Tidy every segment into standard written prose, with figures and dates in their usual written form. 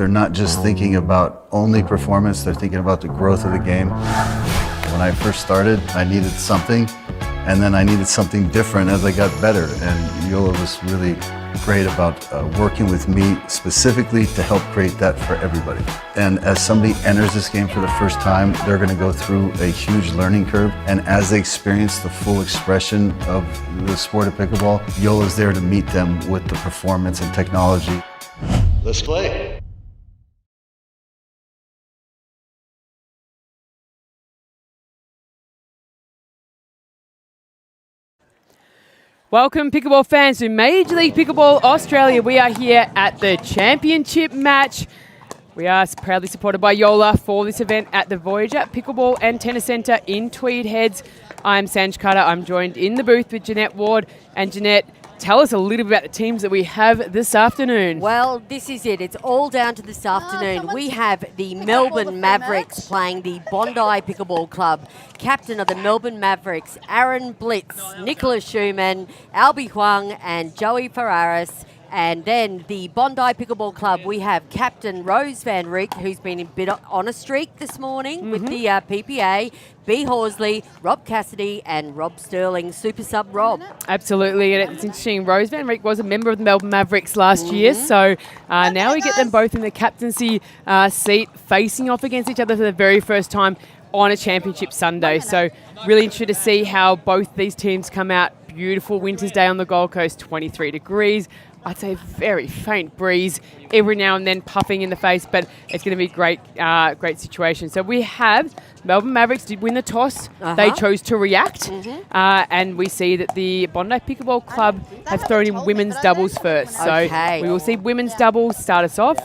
They're not just thinking about only performance, they're thinking about the growth of the game. When I first started, I needed something, and then I needed something different as I got better. And Yola was really great about working with me specifically to help create that for everybody. And as somebody enters this game for the first time, they're going to go through a huge learning curve. And as they experience the full expression of the sport of pickleball, Yola's there to meet them with the performance and technology. Let's play. Welcome, pickleball fans, to Major League Pickleball Australia. We are here at the championship match. We are proudly supported by Yola for this event at the Voyager Pickleball and Tennis Centre in Tweed Heads. I'm Sanj Carter. I'm joined in the booth with Jeanette Ward. And Jeanette, tell us a little bit about the teams that we have this afternoon. Well, this is it. It's all down to this afternoon. We have the Melbourne Mavericks playing the Bondi Pickleball Club. Captain of the Melbourne Mavericks, Aaron Blitz, Nicholas Schumann, Albie Huang and Joey Ferraris. And then the Bondi Pickleball Club, we have Captain Rose Van Rick, who's been a bit on a streak this morning with the PPA, B. Horsley, Rob Cassidy and Rob Sterling, Super Sub Rob. Absolutely, and it's interesting, Rose Van Rick was a member of the Melbourne Mavericks last year, so now we get them both in the captaincy seat, facing off against each other for the very first time on a championship Sunday. So really interested to see how both these teams come out. Beautiful winter's day on the Gold Coast, 23 degrees. I'd say very faint breeze every now and then puffing in the face, but it's going to be great situation. So we have Melbourne Mavericks did win the toss. They chose to react, and we see that the Bondi Pickleball Club have thrown in women's doubles first. So we will see women's doubles start us off,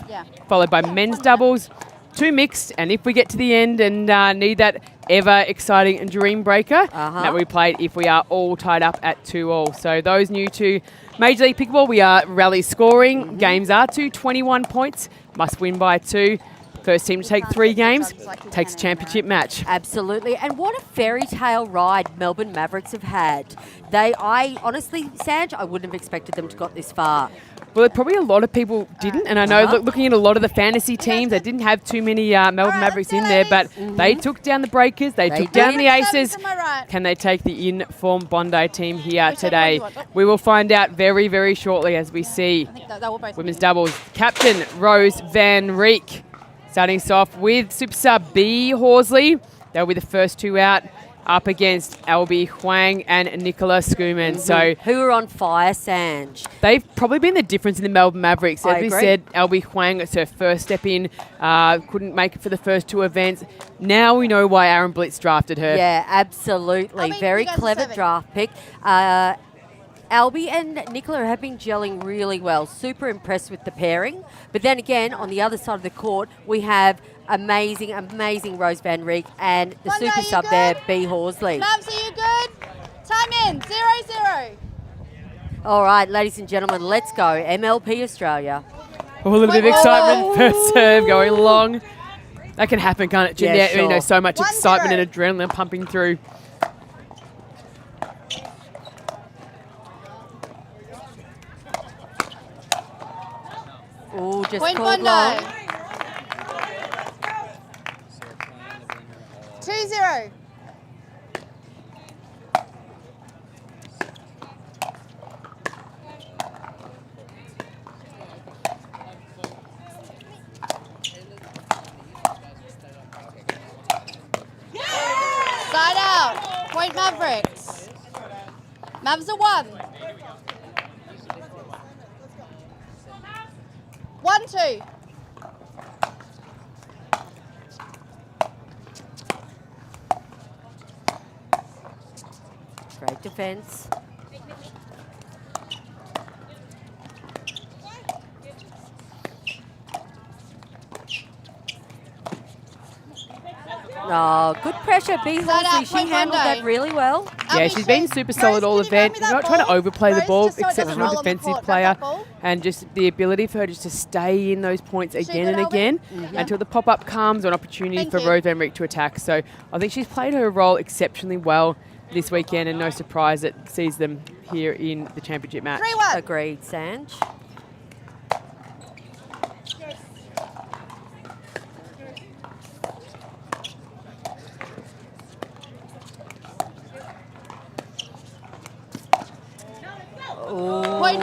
followed by men's doubles, two mixed, and if we get to the end and need that ever exciting dream breaker, that we played if we are all tied up at 2-all. So those new to Major League Pickleball, we are rally scoring. Games are to 21 points, must win by 2. First team to take 3 games takes championship match. Absolutely, and what a fairy tale ride Melbourne Mavericks have had. I honestly, Sanj, I wouldn't have expected them to got this far. Well, probably a lot of people didn't, and I know looking at a lot of the fantasy teams, they didn't have too many Melbourne Mavericks in there, but they took down the Breakers, they took down the Aces. Can they take the in-form Bondi team here today? We will find out very, very shortly as we see women's doubles. Captain Rose Van Riek starting us off with Super Sub B. Horsley. They'll be the first two out, up against Albie Huang and Nicola Schumann. So who are on fire, Sanj? They've probably been the difference in the Melbourne Mavericks. As we said, Albie Huang, it's her first step in, couldn't make it for the first 2 events. Now we know why Aaron Blitz drafted her. Yeah, absolutely. Very clever draft pick. Albie and Nicola have been gelling really well. Super impressed with the pairing. But then again, on the other side of the court, we have amazing, amazing Rose Van Riek and the super sub there, B. Horsley. Mavs, are you good? Time in, 0-0. All right, ladies and gentlemen, let's go. MLP Australia. Oh, a little bit of excitement. First serve going long. That can happen, can't it, Jeanette? Yeah, sure. You know, so much excitement and adrenaline pumping through. Oh, just Point called Bondi. long. 2-0. Side out. Point Mavericks. Mavs are 1. 1-2. Great defense. Oh, good pressure, B. Horsley. She handled that really well. Yeah, she's been super solid all event. You're not trying to overplay the ball, exceptional defensive player, and just the ability for her just to stay in those points again and again until the pop-up comes or an opportunity for Rose Van Riek to attack. So I think she's played her role exceptionally well this weekend, and no surprise it sees them here in the championship match. 3-1. Agreed, Sanj.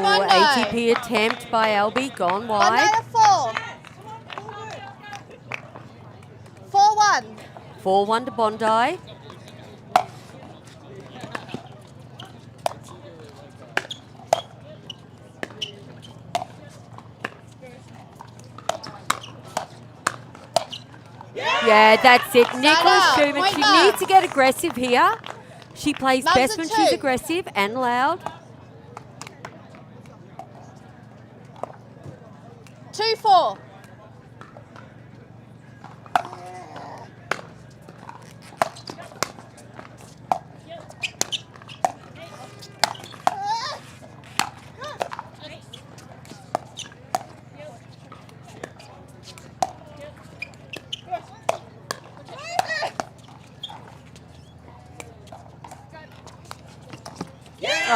Point Bondi. ATP attempt by Albie, gone Bondi wide. to 4. 4-1. 4-1 to Bondi. Yeah, that's it. Nicholas out. Schumann, Point she mark. needs to get aggressive here. She plays Number best when she's 2. aggressive and loud. 2-4.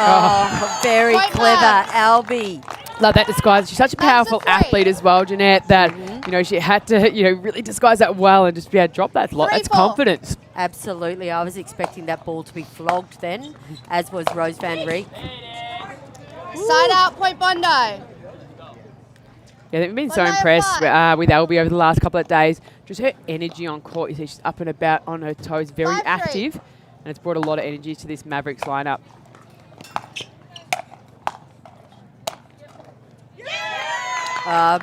Oh, very Point clever, mark. Albie. Love that disguise. She's such a That's a powerful 3. athlete as well, Jeanette, that, you know, she had to, you know, really disguise that well and just be able to drop that. That's 3-4. confidence. Absolutely. I was expecting that ball to be flogged then, as was Rose Van Reek. Side out, Point Bondi. Yeah, they've been so Bondi at impressed 5. with Albie over the last couple of days. Just her energy on court. You see she's up and about on her toes, very 5-3. active. And it's brought a lot of energy to this Mavericks lineup.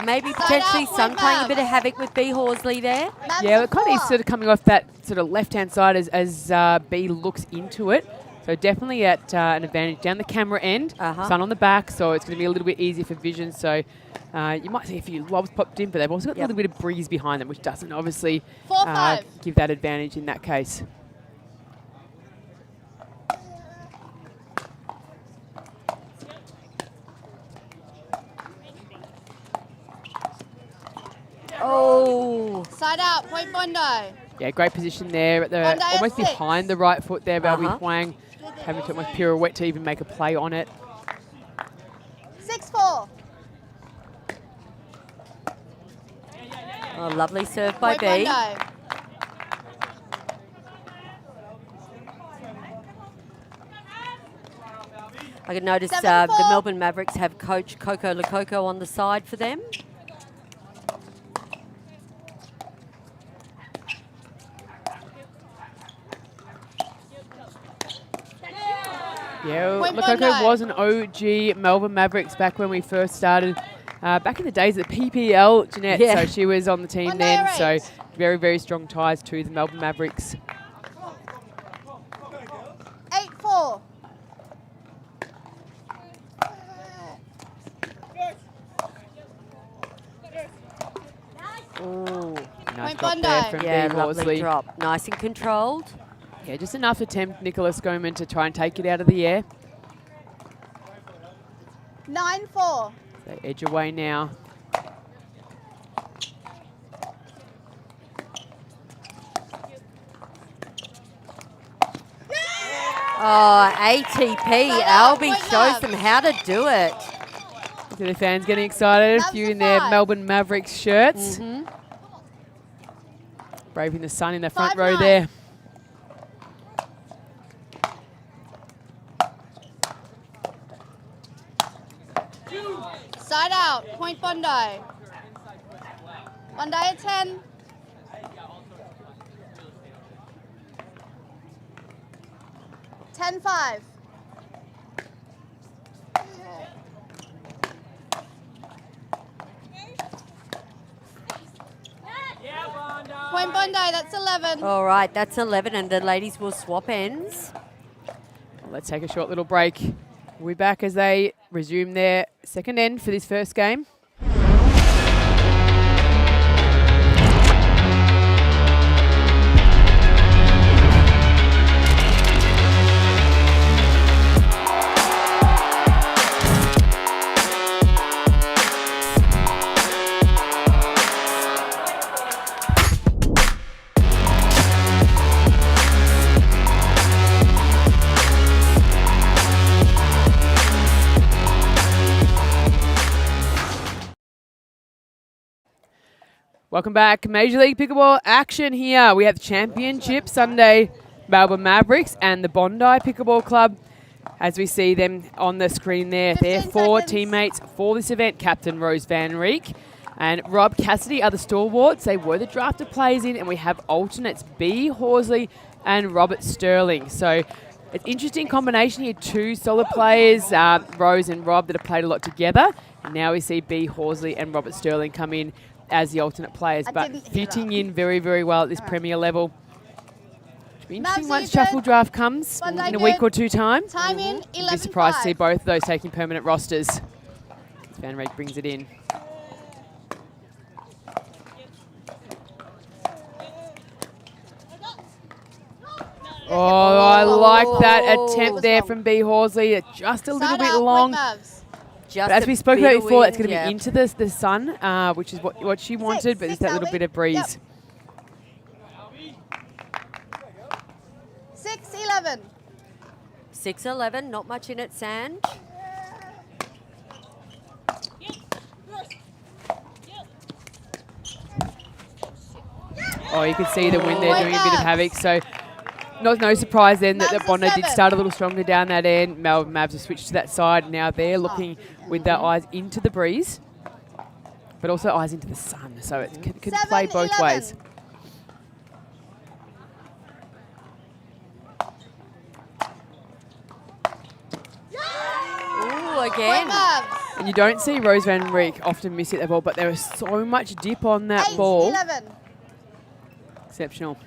Maybe Side potentially out, Sun point playing a mark. bit of havoc with B. Horsley there. Yeah, but kind of sort of coming off that sort of left-hand side as B looks into it. So definitely at an advantage down the camera end, sun on the back, so it's going to be a little bit easier for vision. So you might see a few lobs popped in, but they've also got a little bit of breeze behind them, which doesn't obviously 4-5. give that advantage in that case. Oh, Side out, Point Bondi. Yeah, great position there at the Bondi at almost 6. behind the right foot there, Albie Huang, having to almost pirouette to even make a play on it. 6-4. oh lovely serve by Point B. Bondi. I can notice 7-4. the Melbourne Mavericks have coach Coco Lococo on the side for them. Yeah, Point Lococo Bondi. was an OG Melbourne Mavericks back when we first started. Back in the days of the PPL, Jeanette, Yeah. so she was on the team Bondi then. at So 8. very, very strong ties to the Melbourne Mavericks. 8-4. Ooh. Nice Point drop there Bondi. from Yeah, B. lovely Horsley. drop. Nice and controlled. Yeah, just enough to tempt Nicholas Goman to try and take it out of the air. 9-4. They edge away now. Oh, ATP. out, Albie point shows mark. them how to do it. So the fans getting excited. A Loves few the in their five. Melbourne Mavericks shirts. Braving the sun in the front row 5-9. there. Side out, Point Bondi. Bondi at 10. Ten 5. Point Bondi, that's 11. All right, that's 11, and the ladies will swap ends. Well, let's take a short little break. We'll be back as they resume their second end for this first game. Welcome back. Major League Pickleball action here. We have Championship Sunday, Melbourne Mavericks and the Bondi Pickleball Club As we see them on the screen there, 15 they're 4 seconds. teammates for this event. Captain Rose Van Reek and Rob Cassidy are the stalwarts. They were the drafted players in, and we have alternates B. Horsley and Robert Sterling. So it's interesting combination here. 2 solid players, Rose and Rob, that have played a lot together. And now we see B. Horsley and Robert Sterling come in as the alternate players, but didn't hear fitting that. in very, very well at this Premier level. It'll be interesting Mavs, once are you shuffle good? draft comes One in day a week good. or 2 time. Time in, I'd be 11 surprised to see both of those taking permanent rosters. Van Reek brings it in. Oh, I like that attempt there from B. Horsley. Just a little Side bit out, long. point Mavs. Just But as a we spoke bit about of before, it's wind, going to be into the sun, which is what she wanted, but six, just that little Albie. bit of breeze. Yep. 6-11. 6-11, not much in it, Sanj. Oh, you can see the wind there Point doing a bit of Mavs. havoc. So no surprise then that Mavs are Bondi did 7. start a little stronger down that end. Melbourne Mavs have switched to that side. Now they're looking with their eyes into the breeze, but also eyes into the sun. So it can play both 7-11. ways. Ooh, Point again. Mavs. And you don't see Rose Van Reek often miss it that ball, but there is so much dip on that ball. 8-11. Exceptional.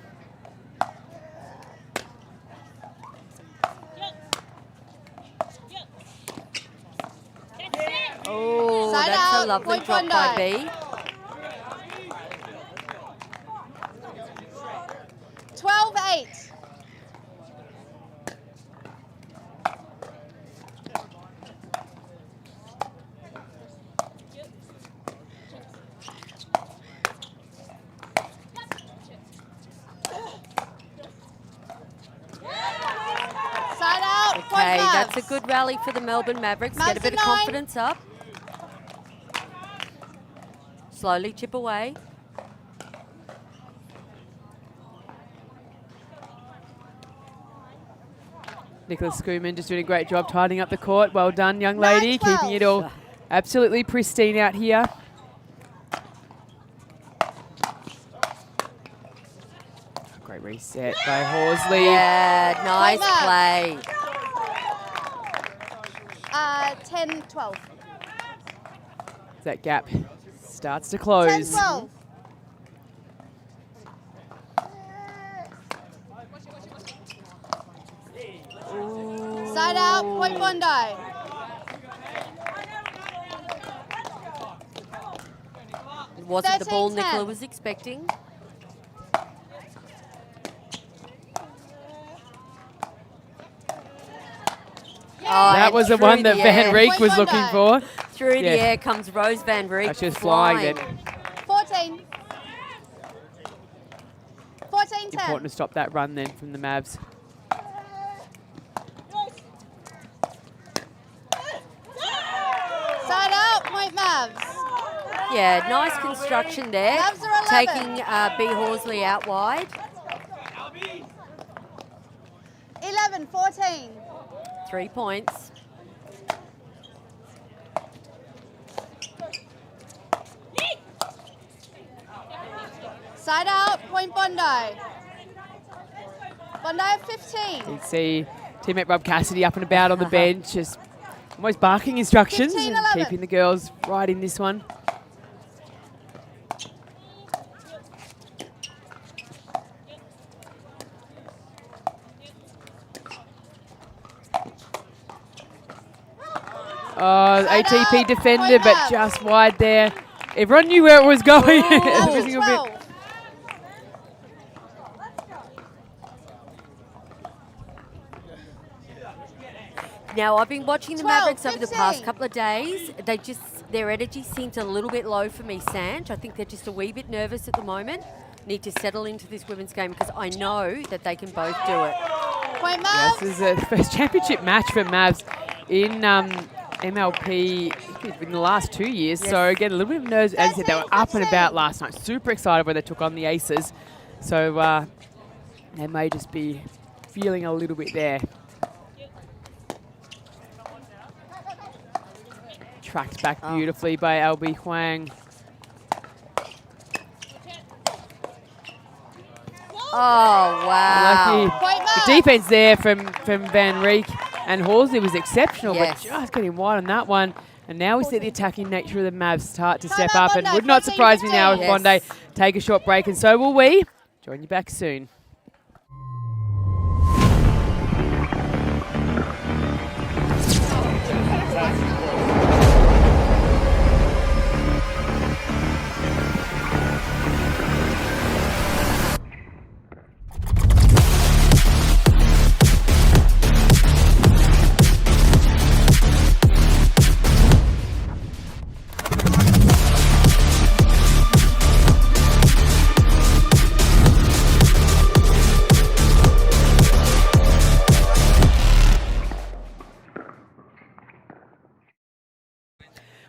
Oh, Side that's out, a lovely point drop by Bondi. B. 12-8. Side out, point Okay, Mavs. that's a good rally for the Melbourne Mavericks. Get a Mavs bit of at 9. confidence up. Slowly chip away. Nicholas Schoeman just doing a great job tidying up the court. Well done, young lady. 9-12. Keeping it all absolutely pristine out here. Great reset by Horsley. Yeah, nice Mavs. play. 10-12. That gap starts to close. 10-12. Side out, point Bondi. It wasn't the ball 13-10. Nicola was expecting. Oh, That and was the through one that the Van air. Reek Point was looking for. Bondi. Through Yeah. the air comes Rose Van Reek. She was flying then. 14. 14-10. Important to stop that run then from the Mavs. Side out, point Mavs. Yeah, nice construction there. Mavs are 11. Taking B. Horsley out wide. 11-14. 3 points. Side out, point Bondi. Bondi at 15. You can see teammate Rob Cassidy up and about on the bench, just almost barking instructions and 15-11. keeping the girls right in this one. Oh, ATP defender, but just wide there. Everyone knew where it was going. Every single bit. 12. Now, I've been watching the 12, Mavericks over the past 15. couple of days. Their energy seems a little bit low for me, Sanj. I think they're just a wee bit nervous at the moment. Need to settle into this women's game because I know that they can both do it. Point Yes, Mavs. this is the first championship match for Mavs in MLP in the last 2 years. Yes. So again, a little bit of nerves. As I said, they were 13, up and 13. about last night. Super excited when they took on the Aces. So they may just be feeling a little bit there. tracked back beautifully by LB Huang. Oh, wow. Lucky. The defense there from Van Rieck and Horsley was exceptional, Yes. but just getting wide on that one. And now we see the attacking nature of the Mavs start to Time step out, up, and Bondi, would not 14, surprise me now if 15. Bondi take a short break, and so will we. Join you back soon.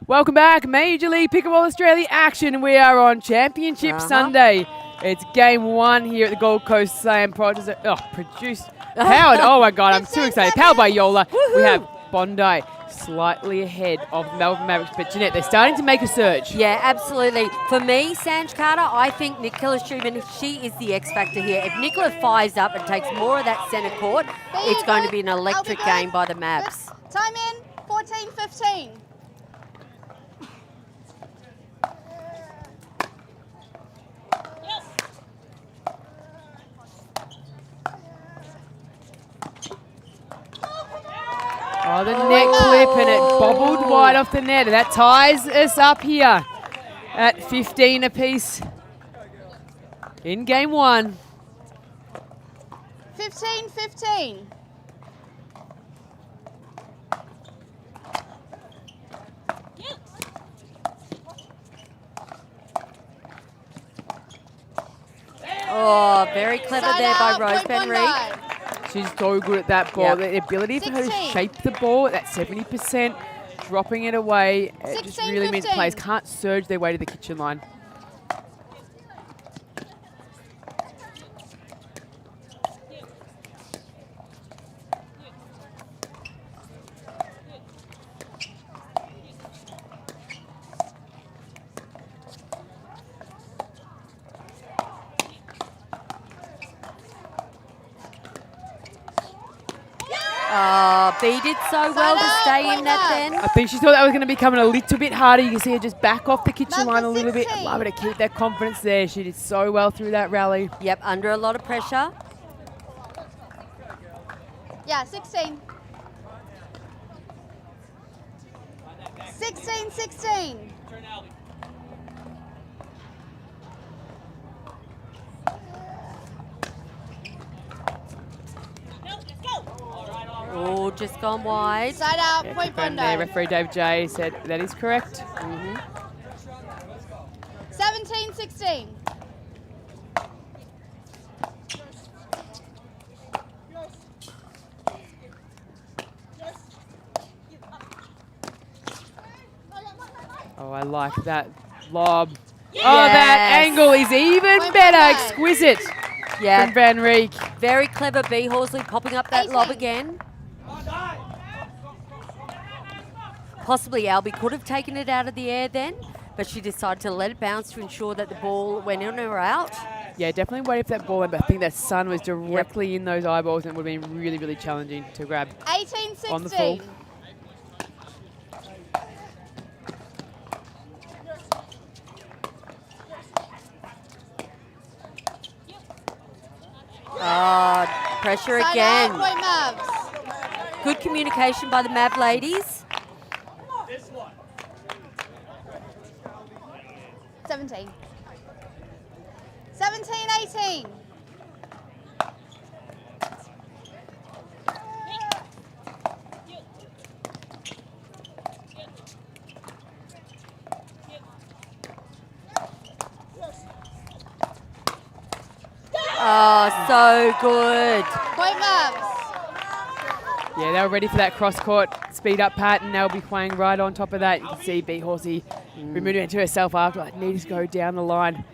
Welcome back, Major League Pickleball Australia action. We are on Championship Sunday. It's game 1 here at the Gold Coast Slam Powered. Oh my God, I'm too excited. Powered by Yola. We have Bondi slightly ahead of Melbourne Mavericks, but Jeanette, they're starting to make a surge. Yeah, absolutely. For me, Sanj Carter, I think Nicola Schumann, she is the X factor here. If Nicola fires up and takes more of that centre court, it's going to be an electric game by the Mavs. Time in, 14-15. Oh, the net clip, and it bobbled wide off the net. And that ties us up here at 15 apiece in game 1. 15-15. Oh, very clever Side there by out, Rose point Van Bondi. Rieck. She's so good at that ball. Yep. The ability for her to 16. shape the ball at that 70%, dropping it away, it just really means 16-15. players can't surge their way to the kitchen line. Oh, B did so well to out, stay point in that up. then. I think she thought that was going to be coming a little bit harder. You can see her just back off the kitchen Number line a little bit. 16. Allow her to keep that confidence there. She did so well through that rally. Yep, under a lot of pressure. Yeah, 16. 16-16. Oh, just gone wide. Side out, Yeah, point confirmed Bondi. there. Referee Dave J said that is correct. 17-16. Oh, I like that lob. Oh, Yes. that angle is even Point better. Bondi. Exquisite from Yeah, Van Rieck. very clever B. Horsley popping up that lob 18. again. Possibly Albie could have taken it out of the air then, but she decided to let it bounce to ensure that the ball went in or out. Yeah, definitely waited for that ball in, but I think that sun was directly in those eyeballs and it would have been really, really challenging to grab. 18-16. On the full. Oh, pressure Side again. out, point Mavs. Good communication by the Mav ladies. 17. 17-18. Oh, so good. Point Mavs. Yeah, they were ready for that cross-court speed-up pattern. They'll be playing right on top of that. You can see B. Horsey removing it to herself after. I need to go down the line.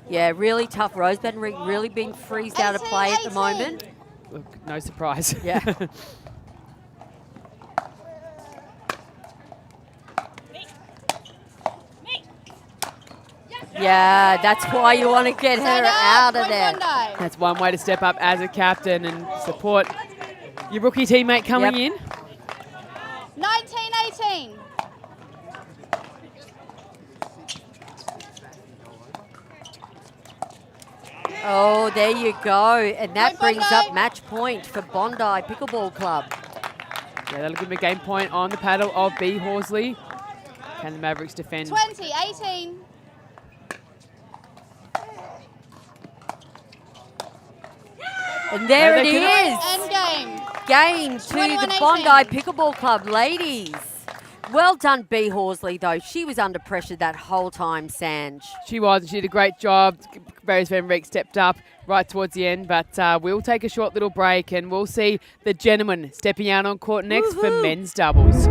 Yeah, really tough. Rose Van Rieck really being freezed out of play at the 18. moment. Look, no surprise. Yeah. Yeah, that's why you want to get her Side out of point there. Bondi. That's one way to step up as a captain and support your rookie teammate coming Yep. in. 19-18. Oh, there you go. And that Point brings Bondi. up match point for Bondi Pickleball Club. Yeah, that'll give him a game point on the paddle of B. Horsley. Can the Mavericks defend? 20-18. And there No, it they is. End game. Game to the 21-18. Bondi Pickleball Club ladies. Well done, B. Horsley, though. She was under pressure that whole time, Sanj. She was. She did a great job. Rose Van Reek stepped up right towards the end, but we'll take a short little break and we'll see the gentlemen stepping out on court next for Woohoo. men's doubles.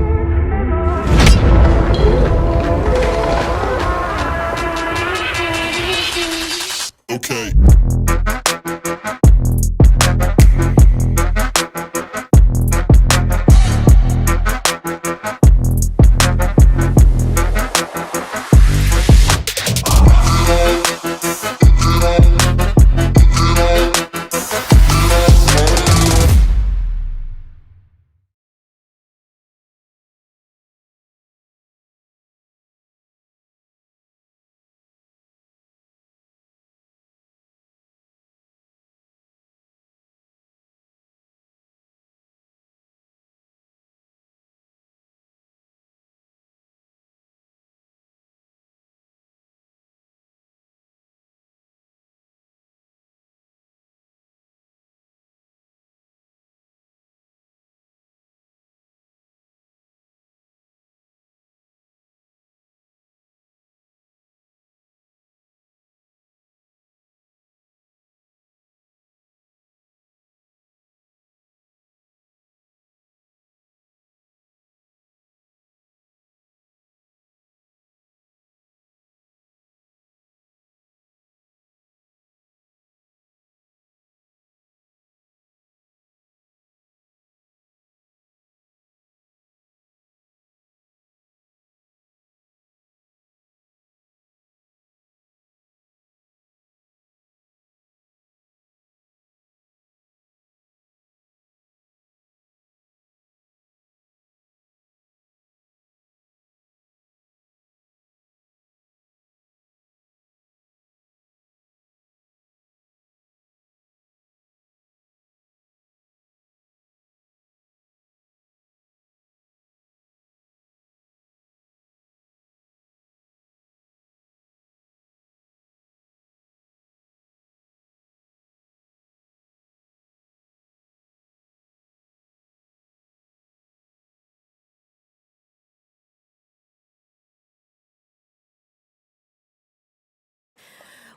Okay.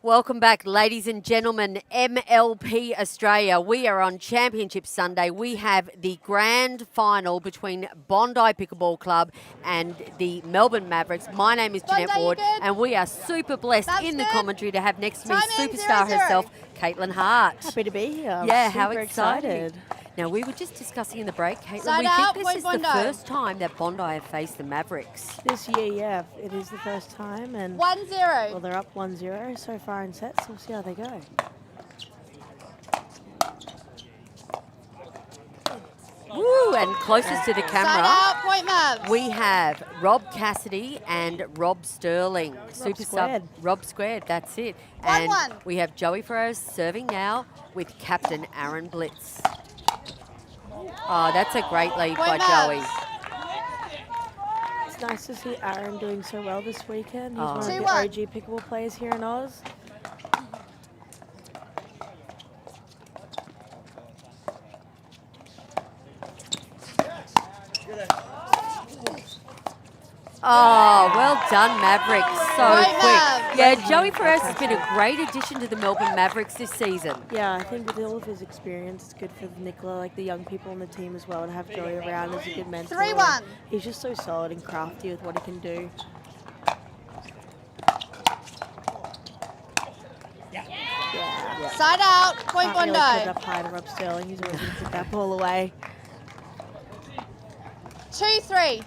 Welcome back, ladies and gentlemen. MLP Australia. We are on Championship Sunday. We have the grand final between Bondi Pickleball Club and the Melbourne Mavericks. My name is Bondi, Jeanette you Ward, good? and we are super blessed That's in the good. commentary to have next to me Time in, superstar 0-0. herself, Caitlin Hart. Happy to be here. I'm Yeah, how super excited. Now, we were just discussing in the break, Caitlin, Side we out, think this point is the Bondi. first time that Bondi have faced the Mavericks. This year, yeah, it is the first time, and 1-0. well, they're up 1-0 so far in sets. We'll see how they go. Woo, and closest to the Side camera, out, point Mavs. we have Rob Cassidy and Rob Sterling. Super Squared. sub Rob Squared, that's it. 1-1. And we have Joey Ferreira serving now with Captain Aaron Blitz. Oh, that's a great lead by Point Joey. Mavs. It's nice to see Aaron doing so well this weekend. He's Oh. one of the 2-1. OG pickleball players here in Oz. Oh, well done, Mavericks. So Right, quick. Mav. Yeah, Joey Ferreira has been a great addition to the Melbourne Mavericks this season. Yeah, I think with all of his experience, it's good for Nicola, like the young people on the team as well, to have Joey around as a good mentor. 3-1. He's just so solid and crafty with what he can do. Yeah. Side out, point Can't really put it Bondi. up high to Rob Sterling. He's always going to put that ball away. 2-3.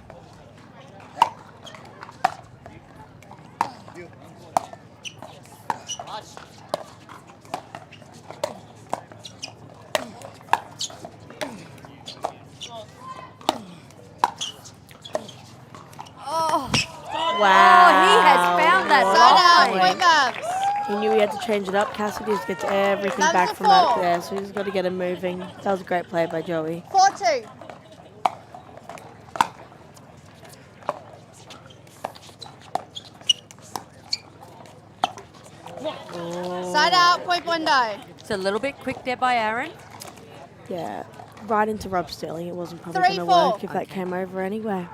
Wow. He has found that Side out, line. point Mavs. He knew he had to change it up. Cassidy just gets everything Mavs back are from that 4. there, so he's got to get him moving. That was a great play by Joey. 4-2. Side out, point Bondi. It's a little bit quick there by Aaron. Yeah, right into Rob Sterling. It wasn't probably 3-4. going to work if that came over anyway.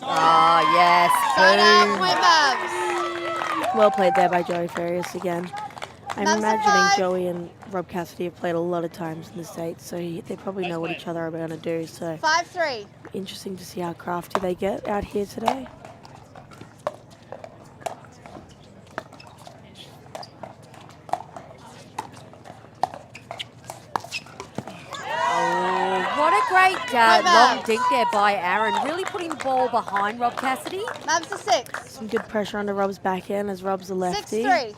Oh, yes. Side out, Boom. point Mavs. Well played there by Joey Farias again. I'm Mavs are imagining 5. Joey and Rob Cassidy have played a lot of times in the States, so they probably know what each other are going to do. So 5-3. interesting to see how crafty they get out here today. What a great Point long Mavs. dink there by Aaron. Really putting the ball behind Rob Cassidy. Mavs are 6. Some good pressure under Rob's back end as Rob's a lefty. 6-3.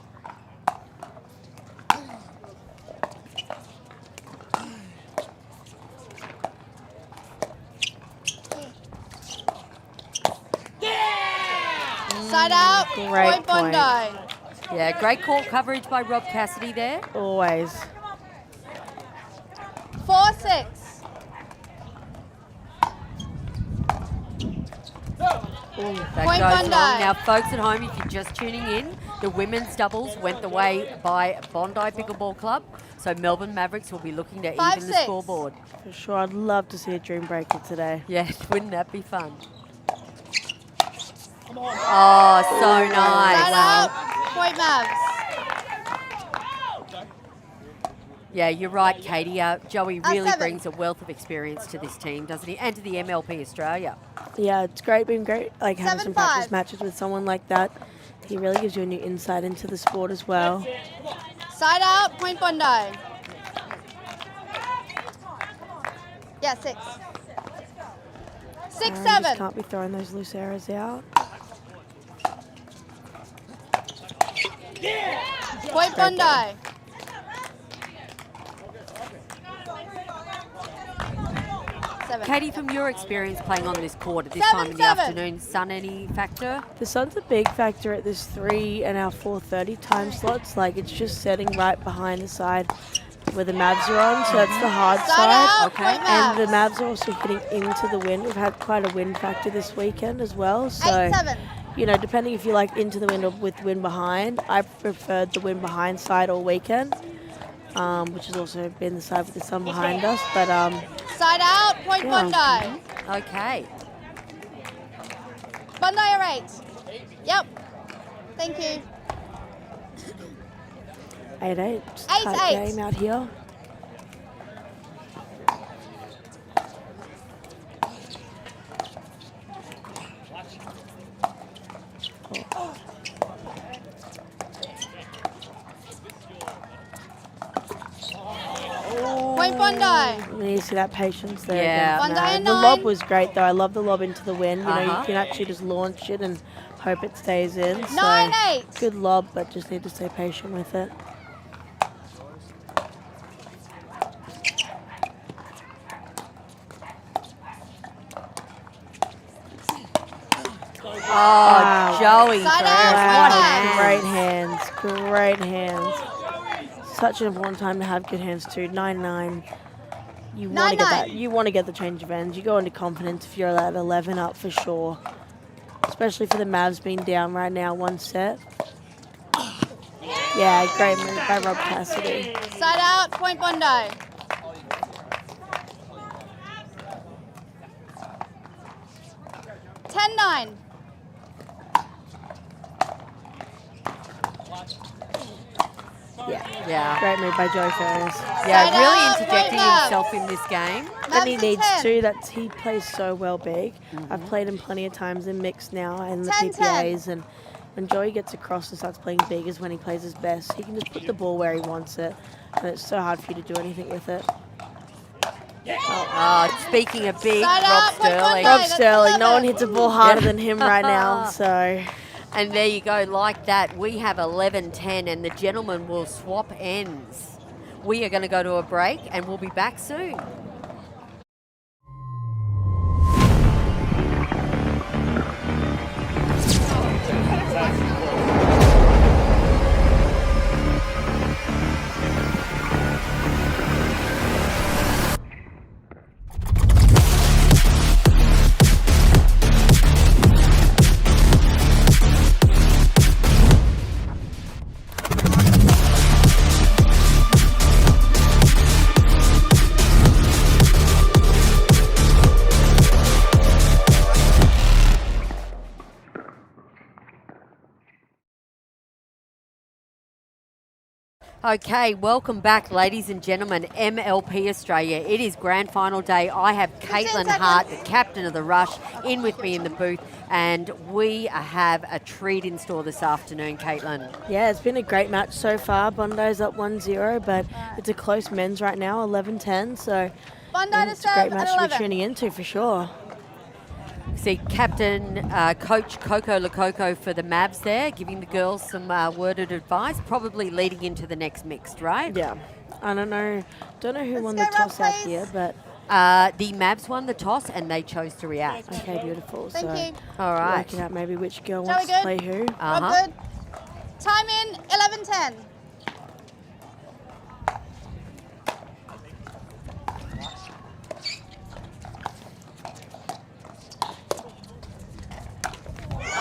Side out, Great point Bondi. Yeah, great court coverage by Rob Cassidy there. Always. 4-6. That Point goes Bondi. long. Now, folks at home, if you're just tuning in, the women's doubles went the way by Bondi Pickleball Club. So Melbourne Mavericks will be looking to even the 5-6. scoreboard. For sure, I'd love to see a dream breaker today. Yeah, wouldn't that be fun? Oh, so Side nice. out, point Mavs. Yeah, you're right, Katie. Joey really 7. brings a wealth of experience to this team, doesn't he? And to the MLP Australia. Yeah, it's great, been great, like having some 7-5. practice matches with someone like that. He really gives you a new insight into the sport as well. Side out, point Bondi. Yeah, 6. Aaron 6-7. just can't be throwing those loose arrows out. Point Bondi. Seven. Katie, from your experience playing on this court at this 7-7. time in the afternoon, sun any factor? The sun's a big factor at this 3 and our 4:30 time slots. Like, it's just setting right behind the side where the Mavs are on, so that's the hard Side side. out, Okay. point And the Mavs. Mavs are also hitting into the wind. We've had quite a wind factor this weekend as well. So, 8-7. you know, depending if you like into the wind or with wind behind, I preferred the wind behind side all weekend, which has also been the side with the sun behind us. But Side out, point Yeah. Bondi. Okay. Bondi are 8. Yep. Thank you. 8-8, just tight 8-8. game out here. Point Bondi. You need to see that patience there. Yeah. again. One day and The 9. lob was great though. I love the lob into the wind. You know, Uh-huh. you can actually just launch it and hope it stays in. So 9-8. good lob, but just need to stay patient with it. Oh, Wow. Joey. Side Ferreira, out, what side hands. out. Great hands, great hands. Such an important time to have good hands too. 9-9. You want to get 9-9. that. You want to get the change of ends. You go into confidence if you're at 11 up for sure. Especially for the Mavs being down right now, 1 set. Yeah, great move by Rob Cassidy. Side out, point Bondi. Ten 9. Yeah, Yeah. great move by Joe Ferris. Yeah, Side really out, interjecting point Mavs. himself in this game. And he Mavs are needs 10. to. He plays so well big. I've played him plenty of times in mixed now and the 10-10. PPAs, and when Joey gets across and starts playing big is when he plays his best. He can just put the ball where he wants it, and it's so hard for you to do anything with it. Speaking of big, Side Rob up, point Sterling. Bondi. Rob Sterling, no one hits a ball harder than him right now, so... And there you go, like that. We have 11-10 and the gentlemen will swap ends. We are going to go to a break and we'll be back soon. Okay, welcome back, ladies and gentlemen. MLP Australia. It is grand final day. I have Caitlin Hart, the captain of the Rush, in with me in the booth, and we have a treat in store this afternoon, Caitlin. Yeah, it's been a great match so far. Bondi's up 1-0, but it's a close men's right now, 11-10, so Bondi yeah, to it's a great serve match at to be 11. tuning into for sure. See Captain Coach Coco Lococo for the Mavs there, giving the girls some worded advice, probably leading into the next mixed, right? Yeah, I don't know who won the Let's go, toss out Rob, here, please. but The Mavs won the toss and they chose to react. okay, beautiful. Thank so you. All right. working out maybe which girl Joey wants to good? play who. Uh-huh. Rob good. Time in, 11-10.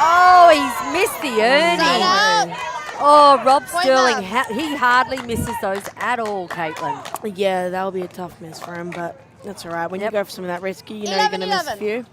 Oh, he's missed the Side earning. up. Oh, Rob Point Sterling, Mavs. he hardly misses those at all, Caitlin. Yeah, that'll be a tough miss for him, but that's all right. When Yep. you go for some of that risky, you know you're going to miss a 11-11. few.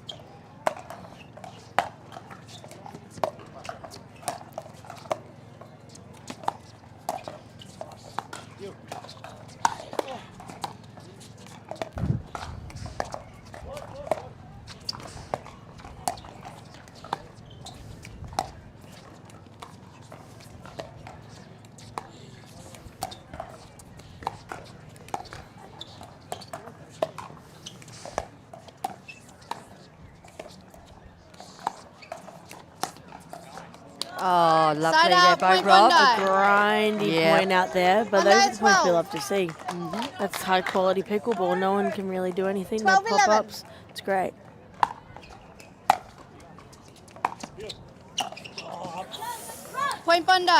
Oh, lovely Side there, out, Bo point Rob. Bondi. Grindy Yeah. point out there, but Bondi those are the points we 12. love to see. That's high quality pickleball. No one can really do anything. No 12-11. pop-ups. It's great. Point Bondi.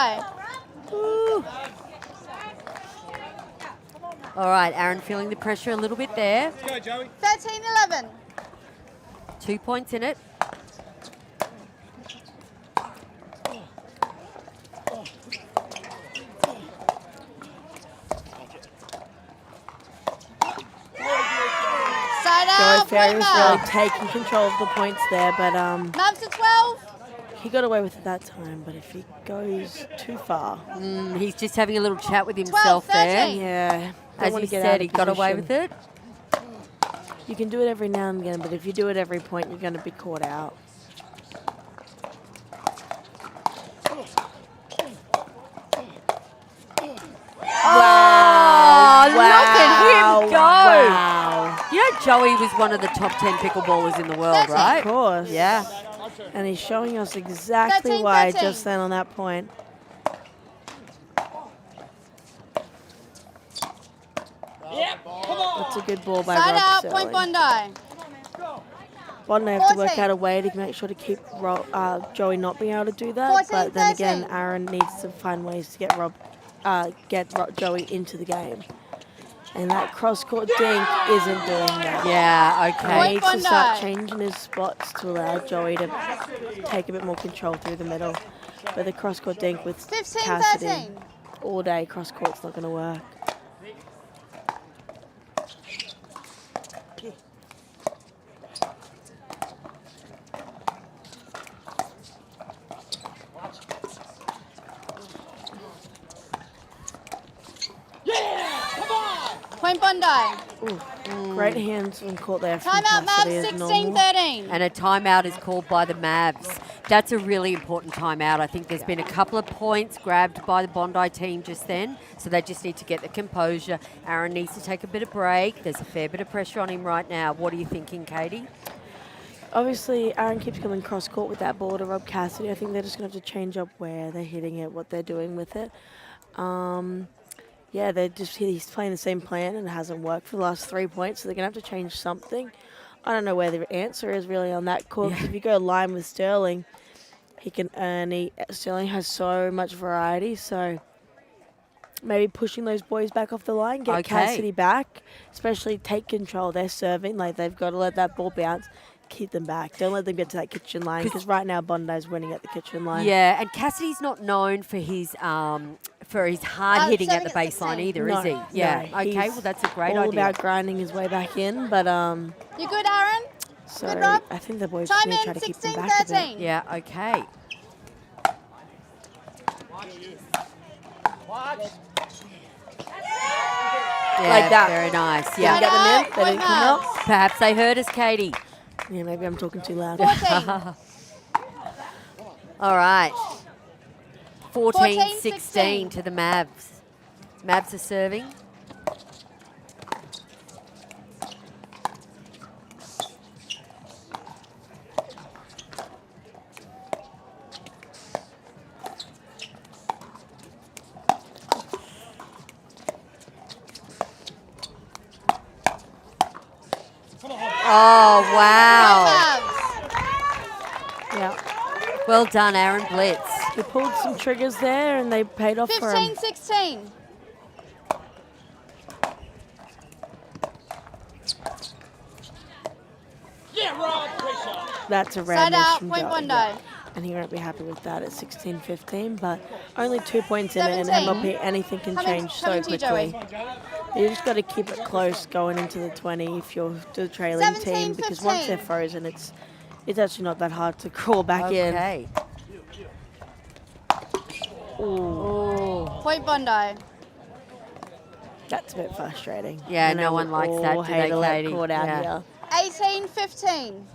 All right, Aaron feeling the pressure a little bit there. 13-11. 2 points in it. Side Joey out, Ferry point was really Mavs. taking control of the points there, but Mavs to 12. he got away with it that time. But if he goes too far, He's just having a little chat with himself 12, there. 13. yeah, As want he to get said, out he of got away position. with it. You can do it every now and again, but if you do it every point, you're going to be caught out. Oh, look at him go. Wow. You know, Joey was one of the top 10 pickleballers in the world, right? Of course. Yeah. And he's showing us exactly 13, why 13. just then on that point. That's a good ball by Side Rob out, Sterling. point Bondi. Bondi have to work 14. out a way to make sure to keep Joey not being able to do that. 14, but then again, 13. Aaron needs to find ways to get Joey into the game. And that cross-court dink isn't doing that. Yeah, He okay. needs to start Bondi. changing his spots to allow Joey to take a bit more control through the middle. But the cross-court dink with 15, Cassidy 13. all day, cross-court's not going to work. Point Bondi. Great hands on court there from Timeout, Cassidy Mavs, as normal. 16-13. And a timeout is called by the Mavs. That's a really important timeout. I think there's been a couple of points grabbed by the Bondi team just then, so they just need to get the composure. Aaron needs to take a bit of break. There's a fair bit of pressure on him right now. What are you thinking, Katie? Obviously, Aaron keeps coming cross-court with that ball to Rob Cassidy. I think they're just going to have to change up where they're hitting it, what they're doing with it. Yeah, he's playing the same plan and it hasn't worked for the last 3 points, so they're going to have to change something. I don't know where the answer is really on that court, because if you go line with Sterling, he can earn. Sterling has so much variety, so maybe pushing those boys back off the line, get Cassidy back, especially take control. They're serving, like they've got to let that ball bounce. Keep them back. Don't let them get to that kitchen line, because right now Bondi's winning at the kitchen line. Yeah, and Cassidy's not known for his hard hitting at the baseline either, is he? Yeah. No, okay, well that's a great all idea. about grinding his way back in, but You good, Aaron? so Good, Rob? I think the boys Time need to in, try to keep them back a bit. 16-13. Yeah, okay. Yeah, Like that. Very nice. Yeah, Yeah. get them in. They Point didn't come up. marks. Perhaps they heard us, Katie. Yeah, maybe I'm talking too loud. 14. All right. 14-16 14-16 to the Mavs. Mavs are serving. Oh, wow. Mavs. Yeah, Well done, Aaron Blitz. he pulled some triggers there and they paid off for him. 15-16. That's a Side rare miss out, from point Joe, Bondi. yeah. And he won't be happy with that at 16-15, but only 2 points in it, and 17. MLP, anything can change so coming to you, Joey. quickly. You just got to keep it close going into the 20 if you're the trailing team, because once they're 17-15. frozen, it's actually not that hard to crawl back in. Okay. Ooh, Point Bondi. that's a bit frustrating. Yeah, And no I one would likes that, all do hate they, to let Katie? court out Yeah. here. 18-15.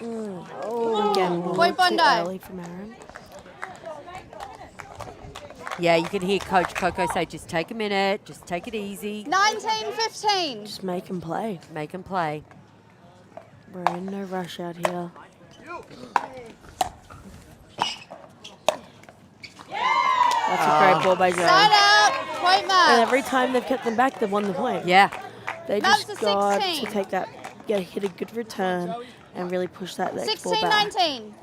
Again, Point too Bondi. early from Aaron. Yeah, you can hear Coach Coco say, just take a minute, just take it easy, 19-15. Just make him play. make them play. We're in no rush out here. That's a great ball by Joe. Side out, point And Mavs. every time they've kept them back, they've won the point. Yeah. They Mavs just are got 16. to take that, hit a good return, and really push that next ball back. 16-19.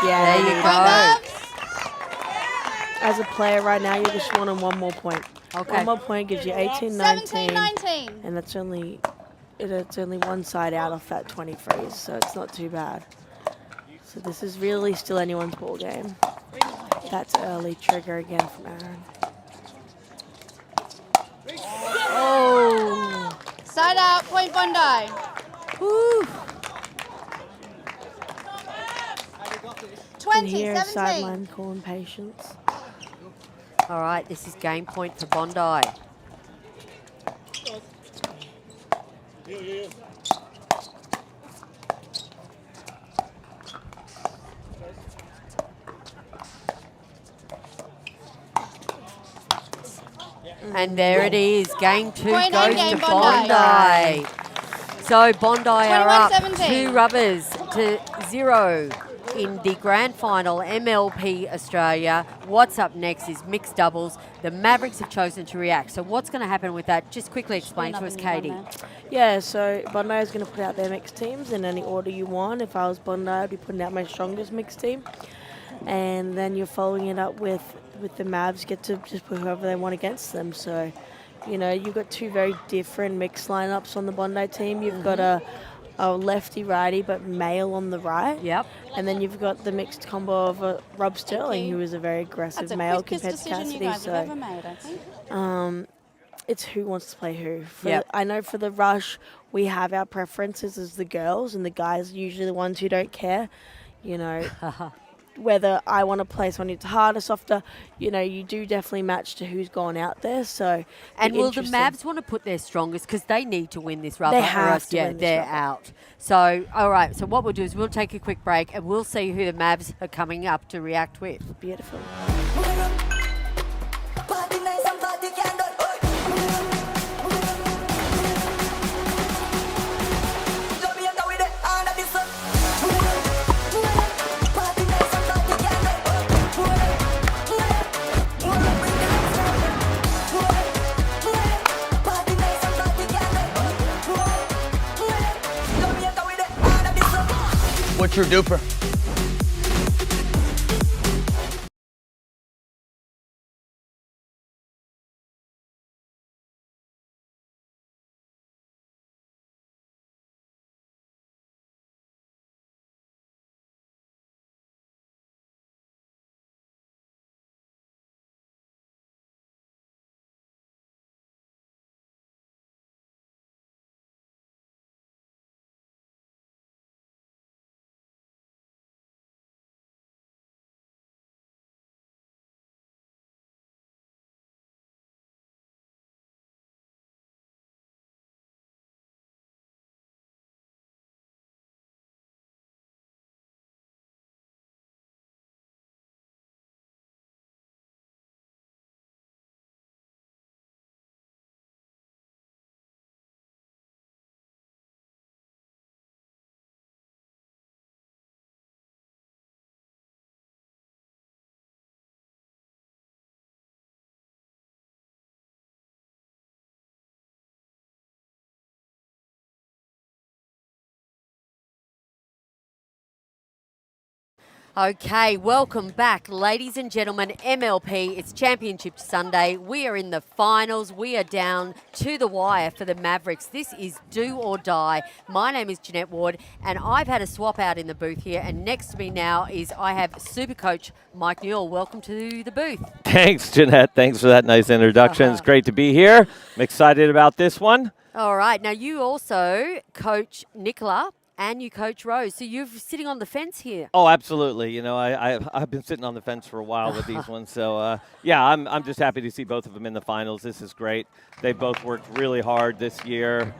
Yeah, There they you need go. that. Point Mavs. As a player right now, you're just wanting one more point. Okay. One more point gives you 18-19, 17-19. and it's only one side out off that 20 freeze, so it's not too bad. So this is really still anyone's ball game. That's early trigger again from Aaron. Oh. Side out, point Bondi. Woo. 20, here 20-17. sideline calling patience. All right, this is game point for Bondi. And there it is. Game two Point goes and game, to Bondi. Bondi. So Bondi are up 21-17. 2 rubbers to 0 in the grand final, MLP Australia. What's up next is mixed doubles. The Mavericks have chosen to react. So what's going to happen with that? Just quickly explain to us, Katie. Yeah, so Bondi is going to put out their mixed teams in any order you want. If I was Bondi, I'd be putting out my strongest mixed team. And then you're following it up with the Mavs get to just put whoever they want against them. So, you know, you've got two very different mixed lineups on the Bondi team. You've got a lefty-righty but male on the right. Yep. And then you've got the mixed combo of Rob Sterling, who is a very aggressive male compared to Cassidy. made, I think. it's who wants to play who. Yep. I know for the rush, we have our preferences as the girls, and the guys are usually the ones who don't care. You know, whether I want to play someone who's harder, softer, you know, you do definitely match to who's gone out there. So, And will the interesting. Mavs want to put their strongest, because they need to win this rubber, They or have else, to yeah, win this they're rubber. out. So, all right. So what we'll do is we'll take a quick break and we'll see who the Mavs are coming up to react with. Beautiful. What's your duper? Okay, welcome back, ladies and gentlemen. MLP, it's Championship Sunday. We are in the finals. We are down to the wire for the Mavericks. This is do or die. My name is Jeanette Ward, and I've had a swap out in the booth here. And next to me now is I have Super Coach Mike Newell. Welcome to the booth. Thanks, Jeanette. Thanks for that nice introduction. It's great to be here. I'm excited about this one. All right, now you also coach Nicola and you coach Rose. So you're sitting on the fence here. Oh, absolutely. You know, I've been sitting on the fence for a while with these ones. So, yeah, I'm just happy to see both of them in the finals. This is great. They both worked really hard this year,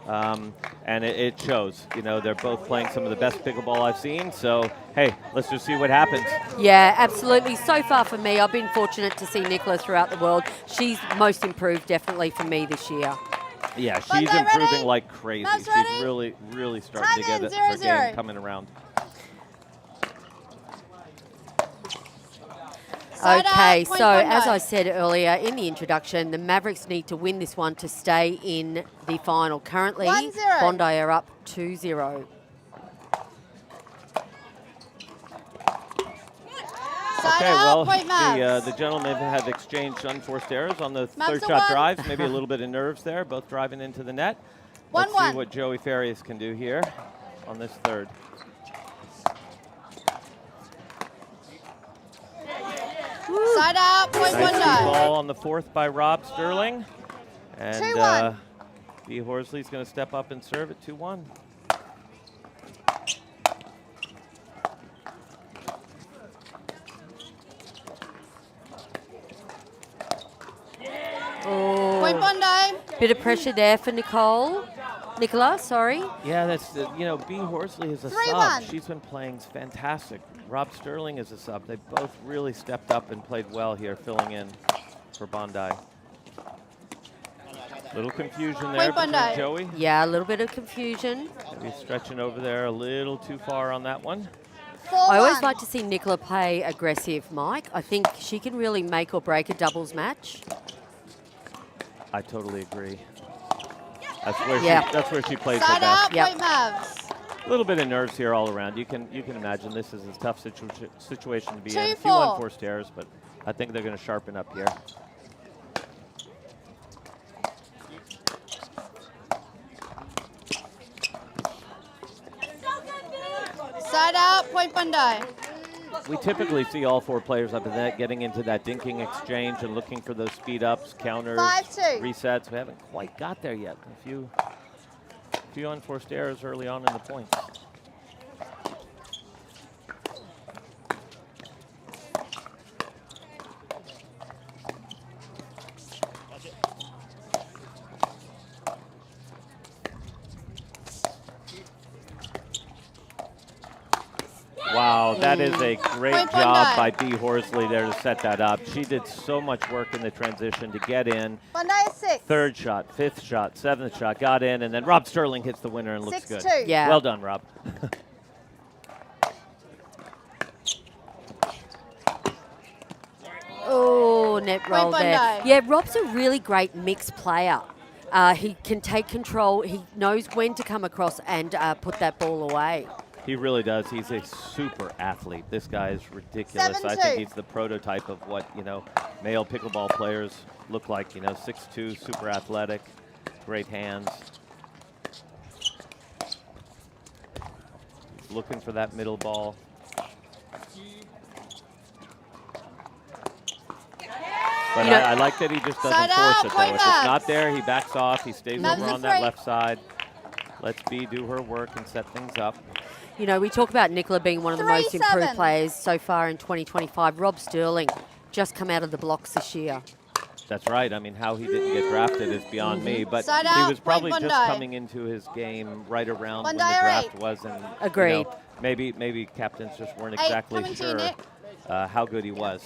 and it shows. You know, they're both playing some of the best pickleball I've seen. So, hey, let's just see what happens. Yeah, absolutely. So far for me, I've been fortunate to see Nicola throughout the world. She's most improved definitely for me this year. Yeah, she's Monday, improving ready? like crazy. Mavs She's ready? really starting to Time get in, her 0-0. game coming around. Side up, Okay, point so Bondi. as I said earlier in the introduction, the Mavericks need to win this one to stay in the final. Currently, 1-0. Bondi are up 2-0. Side Okay, up, well, point Mavs. the gentlemen have exchanged unforced errors on the Mavs third are shot one. drives. Maybe a little bit of nerves there, both driving into the net. Let's 1-1. see what Joey Farias can do here on this third. Side up, point Nice Bondi. ball on the fourth by Rob Sterling. And 2-1. B. Horsley's going to step up and serve at 2-1. Point Bondi. Bit of pressure there for Nicola, sorry. Yeah, that's you know, B. Horsley is a 3-1. sub. She's been playing fantastic. Rob Sterling is a sub. They both really stepped up and played well here, filling in for Bondi. Little confusion there Point between Bondi. Joey. Yeah, a little bit of confusion. Maybe stretching over there a little too far on that one. 4-1. I always like to see Nicola play aggressive, Mike. I think she can really make or break a doubles match. I totally agree. That's where she plays her Side best. up, Yep. point Mavs. A little bit of nerves here all around. You can imagine this is a tough situation to be in. A few 2-4. unforced errors, but I think they're going to sharpen up here. Side up, point Bondi. we typically see all 4 players up in that getting into that dinking exchange and looking for those speed ups, counters, 5-2. resets. We haven't quite got there yet. A few unforced errors early on in the points. Wow, that is a great Point job Bondi. by B. Horsley there to set that up. She did so much work in the transition to get in. Bondi is 6. 3rd shot, 5th shot, 7th shot, got in, and then Rob Sterling hits the winner and looks good. 6-2. Yeah. Well done, Rob. Oh, net roll Point there. Bondi. Yeah, Rob's a really great mixed player. He can take control. He knows when to come across and put that ball away. He really does. He's a super athlete. This guy is ridiculous. I 7-2. think he's the prototype of what, male pickleball players look like. 6'2", super athletic, great hands. He's looking for that middle ball. But I like that he just doesn't Side force out, it, though. point If it's Mavs. not there, he backs off. He stays Mavs over is on that 3. left side. Lets B do her work and set things up. We talk about Nicola being one of the most 3-7. improved players so far in 2025. Rob Sterling just come out of the blocks this year. That's right. I mean, how he didn't get drafted is beyond me. But Side he out, was probably point just Bondi. coming into his game right around when the Bondi or draft 8. was. And Agreed. maybe captains just weren't 8 exactly coming to you, sure Nick. how good he was.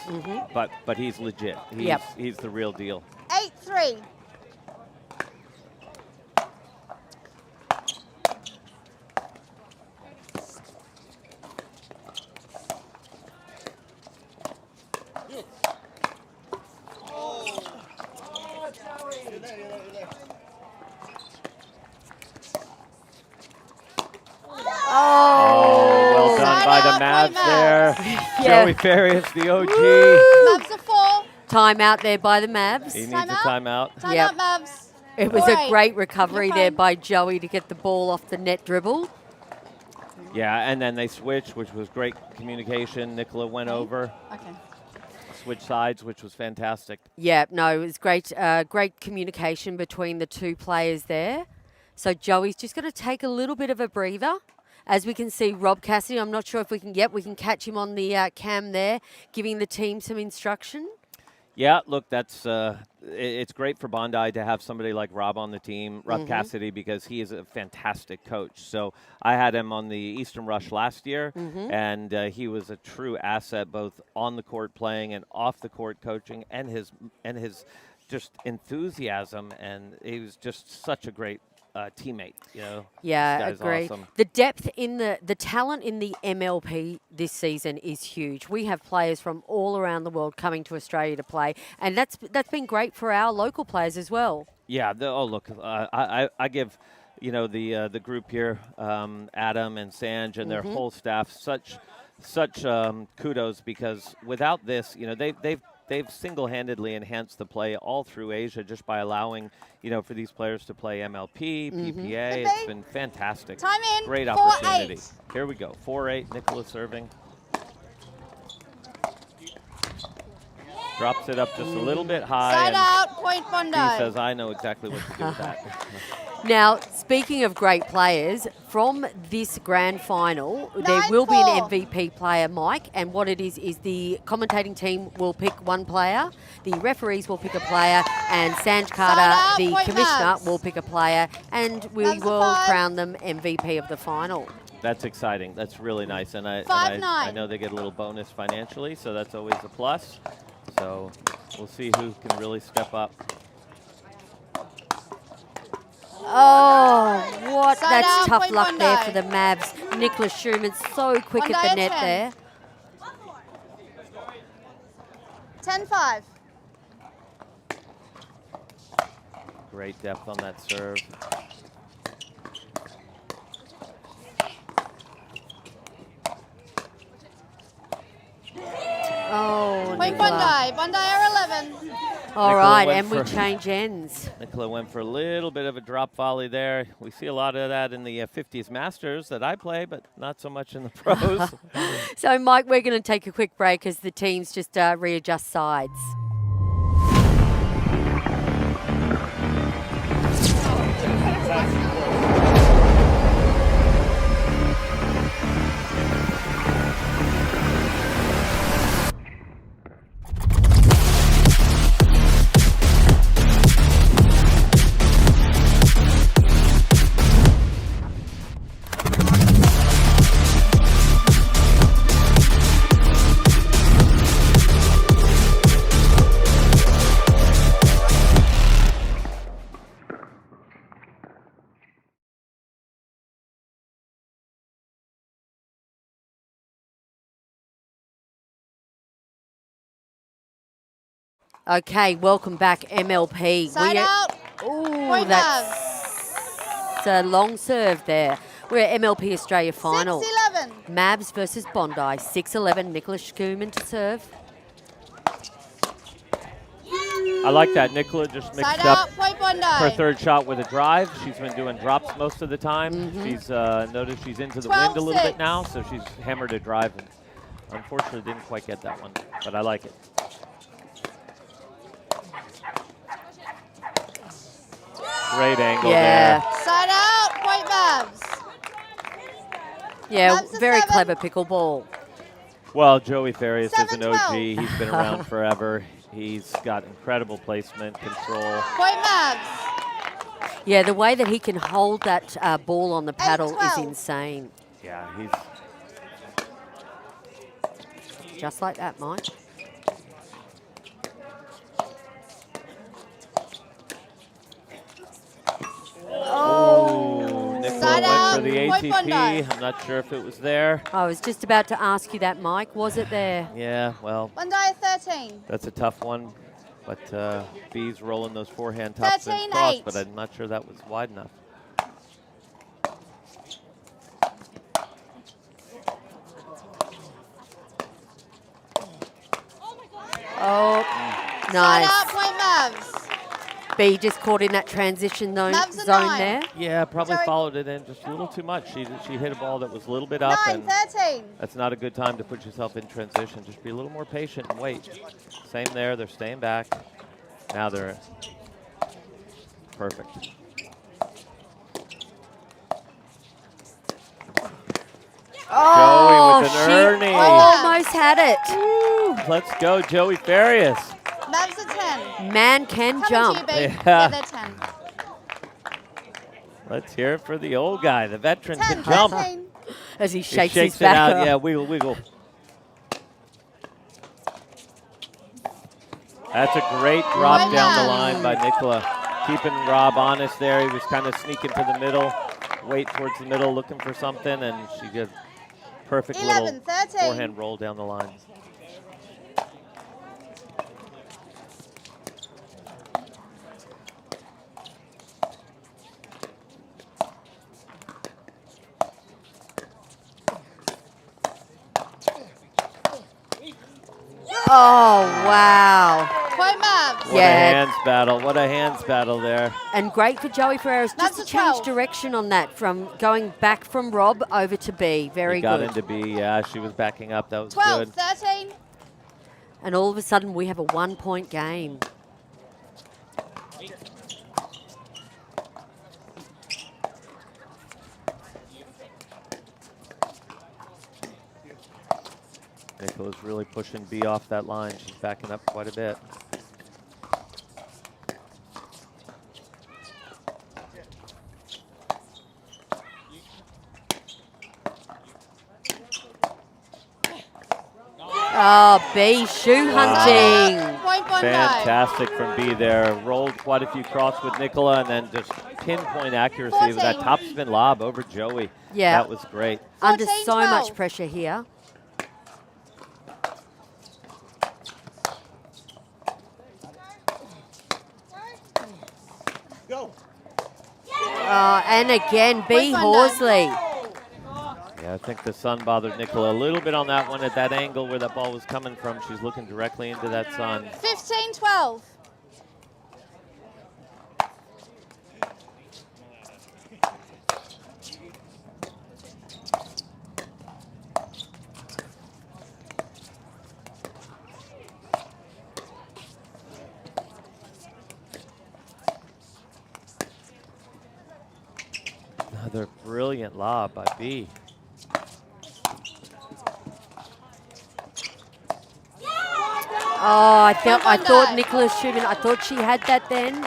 But he's legit. He's the real deal. 8-3. Oh, well done Side by the out, Mavs point there. Yeah. Joey Farias, the OG. Mavs are 4. Time out there by the Mavs. He needs Time a out. timeout. Time Yep. out, Mavs. It was 4-8. a great recovery You're there fine. by Joey to get the ball off the net dribble. Yeah, and then they switched, which was great communication. Nicola went over, Okay. switched sides, which was fantastic. Yeah, no, it was great. Great communication between the two players there. So Joey's just going to take a little bit of a breather. As we can see, Rob Cassidy, I'm not sure if we can catch him on the cam there, giving the team some instruction. Yeah, look, that's it's great for Bondi to have somebody like Rob on the team, Rob Cassidy, because he is a fantastic coach. So I had him on the Eastern Rush last year, and he was a true asset both on the court playing and off the court coaching, and his just enthusiasm, and he was just such a great teammate. Yeah, This guy's agreed. awesome. The depth in the talent in the MLP this season is huge. We have players from all around the world coming to Australia to play, and that's been great for our local players as well. Yeah. Look, I give, the group here, Adam and Sanj and their whole staff such kudos, because without this, they've single-handedly enhanced the play all through Asia just by allowing, for these players to play MLP, PPA. It's been fantastic. Time in. Great 4-8. opportunity. Here we go. 4-8. Nicola serving. Drops it up just a little bit high. Side and out, point Bondi. he says, I know exactly what to do with that. Now, speaking of great players, from this grand final, there will be an 9-4. MVP player, Mike, and what it is the commentating team will pick one player, the referees will pick a player, and Sanj Carter, out, the point commissioner, Mavs. will pick a player, and we Mavs are will 5. crown them MVP of the final. That's exciting. That's really nice. And I 5-9. know they get a little bonus financially, so that's always a plus. So we'll see who can really step up. Oh, what? Side That's out, tough point luck there Bondi. for the Mavs. Nicholas Schumann so quick Bondi at the at net 10. there. 10-5. Great depth on that serve. Oh, Point Nicola. Bondi. Bondi are 11. All Nicola right, went and we for- change ends. Nicola went for a little bit of a drop volley there. We see a lot of that in the 50s Masters that I play, but not so much in the pros. So, Mike, we're going to take a quick break as the teams just readjust sides. Okay, welcome back, MLP. Side out. Ooh, Point that's a long serve there. We're at MLP Australia final. 6-11. Mavs versus Bondi. 6-11. Nicola Schumann to serve. I like that. Nicola just mixed Side up out. Point Bondi. her third shot with a drive. She's been doing drops most of the time. She's noticed she's into the wind a little bit 12-6. now, so she's hammered a drive. And unfortunately, didn't quite get that one, but I like it. Great angle Yeah. there. Side out. Point Mavs. Yeah, Mavs to very 7. clever pickleball. Well, Joey Farias is an 7-12. OG. He's been around forever. He's got incredible placement, control. Point Mavs. Yeah, the way that he can hold that ball on the paddle is 8-12. insane. Yeah, he's Just like that, Mike. Oh, Nicola Side went out, for the point ATP. Bondi. I'm not sure if it was there. I was just about to ask you that, Mike. Was it there? Yeah, well, Bondi 13. that's a tough one. But B's rolling those forehand top spins 13-8. cross, but I'm not sure that was wide enough. Oh, Side nice. out. Point Mavs. B just caught in that transition zone Mavs a 9. there. Yeah, probably Sorry. followed it in just a little too much. She hit a ball that was a little bit up, and 9-13. that's not a good time to put yourself in transition. Just be a little more patient and wait. Same there. They're staying back. Now they're perfect. Oh, Joey with an she earning. almost had it. Let's go, Joey Farias. Mavs a 10. Man can Coming jump. to you, B. Yeah. Yeah, they're 10. Let's hear it for the old guy. The veteran 10, can jump. 13. As he He shakes, shakes his it back out. up. Yeah, wiggle, wiggle. That's a great drop Well down the done. line by Nicola. Keeping Rob honest there. He was kind of sneaking to the middle, wait towards the middle, looking for something, and she did perfect 11, little 13. forehand roll down the line. Oh, wow. Point Mavs. What Yeah. a hands battle. What a hands battle there. And great for Joey Ferreras That's just to a change 12. direction on that from going back from Rob over to B. Very He got good. into B. Yeah, she was backing up. That was 12, good. 13. And all of a sudden we have a 1-point game. Nicola's really pushing B off that line. She's backing up quite a bit. Oh, B shoe hunting. Point Bondi. Fantastic from B there. Rolled quite a few cross with Nicola and then just pinpoint accuracy with that 14. top spin lob over Joey. Yeah. That was great. Under 14, so much 12. pressure here. And again, B Point Bondi. Horsley. Yeah, I think the sun bothered Nicola a little bit on that one at that angle where that ball was coming from. She's looking directly into that sun. 15, 12. Another brilliant lob by B. Oh, I thought Nicholas Schumann, I thought she had that then.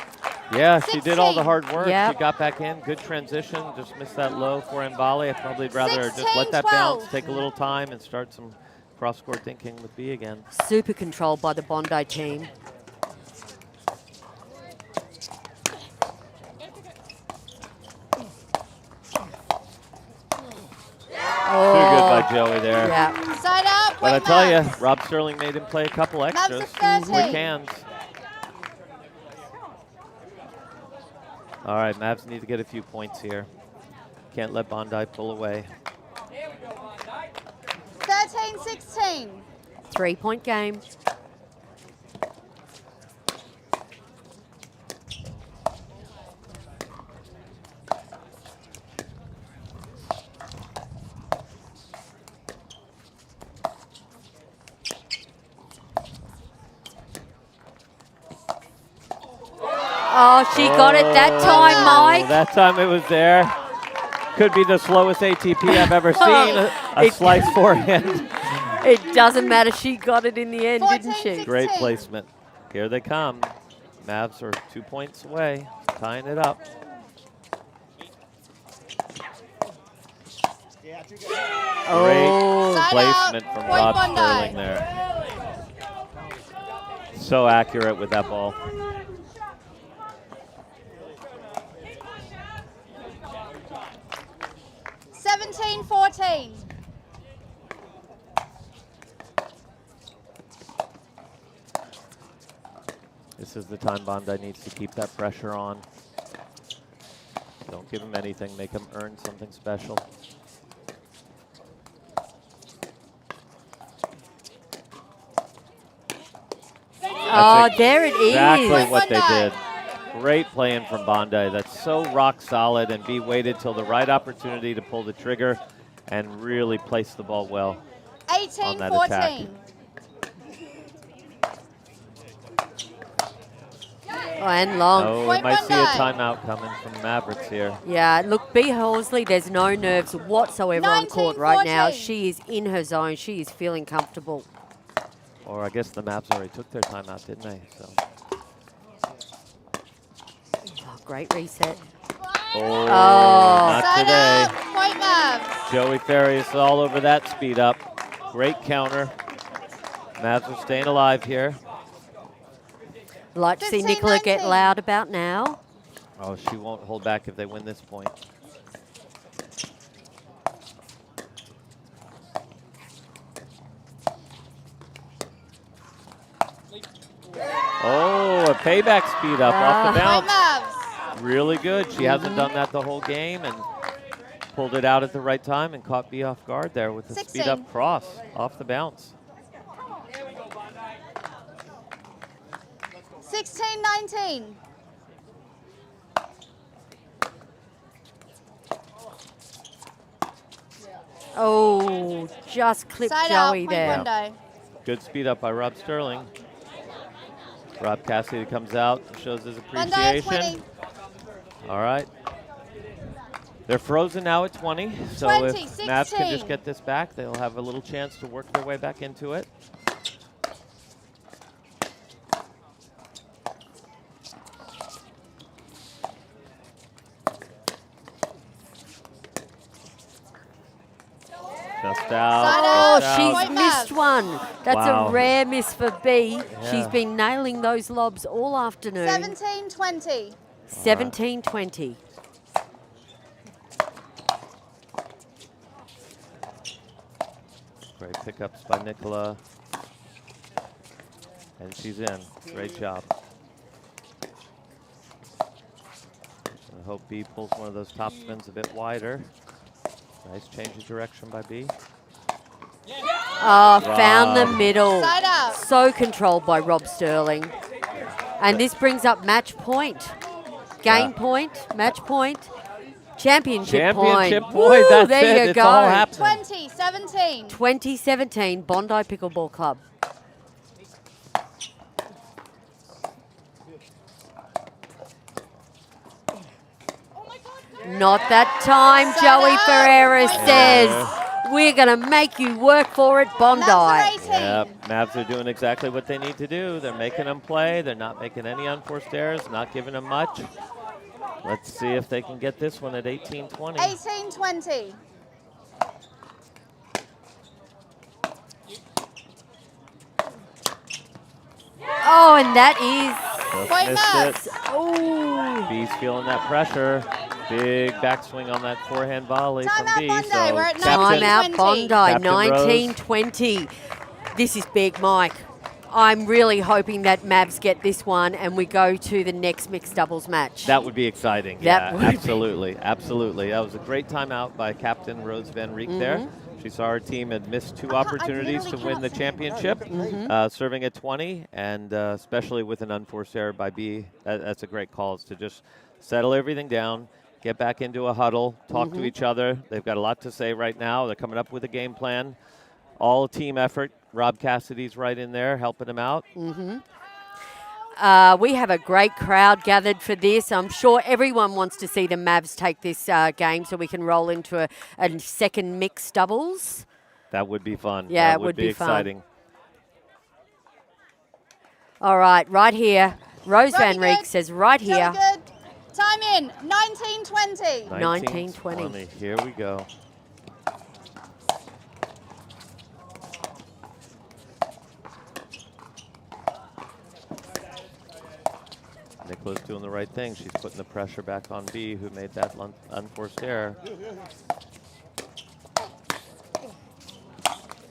Yeah, she did all the hard work. Yep. She got back in, good transition, just missed that low for Mbali. I probably rather just 16, let that 12. bounce, take a little time, and start some cross-court thinking with B again. Super controlled by the Bondi team. Too good by Joey there. Yeah. Side up. But I point tell you, Mavs. Rob Sterling made him play a couple Mavs extras. are 13. Quick hands. All right, Mavs need to get a few points here. Can't let Bondi pull away. 13-16. 3-point game. Oh, she got it that time, Mike. That time it was there. Could be the slowest ATP I've ever seen. A slice forehand. It doesn't matter. She got it in the end, didn't she? 14-16. Great placement. Here they come. Mavs are 2 points away, tying it up. Great Side placement out. from Point Rob Bondi. Sterling there. So accurate with that ball. Seventeen, 14. This is the time Bondi needs to keep that pressure on. Don't give him anything, make him earn something special. Oh, there it is. Exactly what they Bondi. did. Great playing from Bondi. That's so rock solid, and B waited till the right opportunity to pull the trigger and really place the ball well on that attack. 18-14. Oh, and long. Oh, we Point might see a Bondi. timeout coming from the Mavericks here. Yeah, look, B. Horsley, there's no nerves whatsoever on court right now. 19-14. She is in her zone. She is feeling comfortable. Or I guess the Mavs already took their timeout, didn't they? So. Oh, great reset. Oh, Oh. not Side today. up. Point Mavs. Joey Ferry is all over that speed up. Great counter. Mavs are staying alive here. Like to see 15-19. Nicola get loud about now. Oh, she won't hold back if they win this point. Oh, a payback speed up off the Point bounce. Mavs. Really good. She hasn't done that the whole game and pulled it out at the right time and caught B off guard there with a 16. speed up cross off the bounce. 16-19. Oh, just clipped Side out. Joey Point there. Bondi. Good speed up by Rob Sterling. Rob Cassidy comes out and shows his Bondi at appreciation. 20. All right. They're frozen now at 20, so 20, if Mavs can just 16. get this back, they'll have a little chance to work their way back into it. Just out. Side Oh, out. she's Point missed Mavs. one. That's Wow. a rare miss for B. She's Yeah. been nailing those lobs all afternoon. 17-20. 17-20. Great pickups by Nicola. And she's in. Great job. I hope B pulls one of those top spins a bit wider. Nice change of direction by B. Oh, found the Rob. middle. Side out. So controlled by Rob Sterling. And this brings up match point. Game Yeah. point, match point, championship Championship point. point. Woo, That's there it. you It's go. all happening. 20-17. 2017 Bondi Pickleball Club. Not that time, Joey Ferreira says. We're going to make you work for it, Bondi. Yep, Mavs are doing exactly what they need to do. They're making them play. They're not making any unforced errors, not giving them much. Let's see if they can get this one at 18-20. 18-20. Oh, and that is... Point Missed Mavs. it. Oh. B's feeling that pressure. Big backswing on that forehand volley from Timeout B. Bondi. So We're at Captain- Timeout Bondi, Captain Rose. 19-20. This is big, Mike. I'm really hoping that Mavs get this one and we go to the next mixed doubles match. That would be exciting. That yeah, would be. absolutely, absolutely. That was a great timeout by Captain Rose Van Riek there. She saw her team had missed two opportunities to win the championship, serving at 20, and especially with an unforced error by B, that's a great call, is to just settle everything down, get back into a huddle, talk to each other. They've got a lot to say right now. They're coming up with a game plan. All team effort. Rob Cassidy's right in there helping them out. We have a great crowd gathered for this. I'm sure everyone wants to see the Mavs take this game so we can roll into a second mixed doubles. That would be fun. Yeah, that it would be fun. exciting. All right, right here. Rose Van Very Riek good. says right Joey here. good. Time in. 19-20. 19-20. Here we go. Nicola's doing the right thing. She's putting the pressure back on B, who made that unforced error.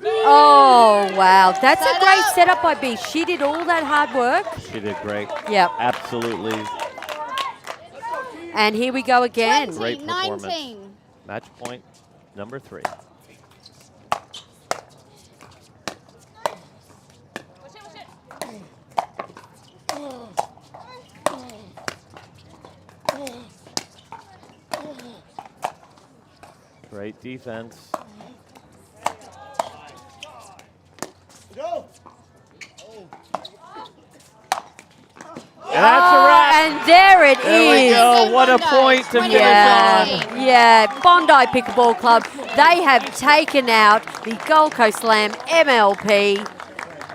Oh, wow. That's a great setup by B. She did all that hard work. She did great. Yep. Absolutely. And here we go again. 20, Great performance. 19. Match point number 3. Great defense. And that's a wrap. And there it There we is. go. What a point to finish Yeah, on. yeah. Bondi Pickleball Club. They have taken out the Gold Coast Slam MLP.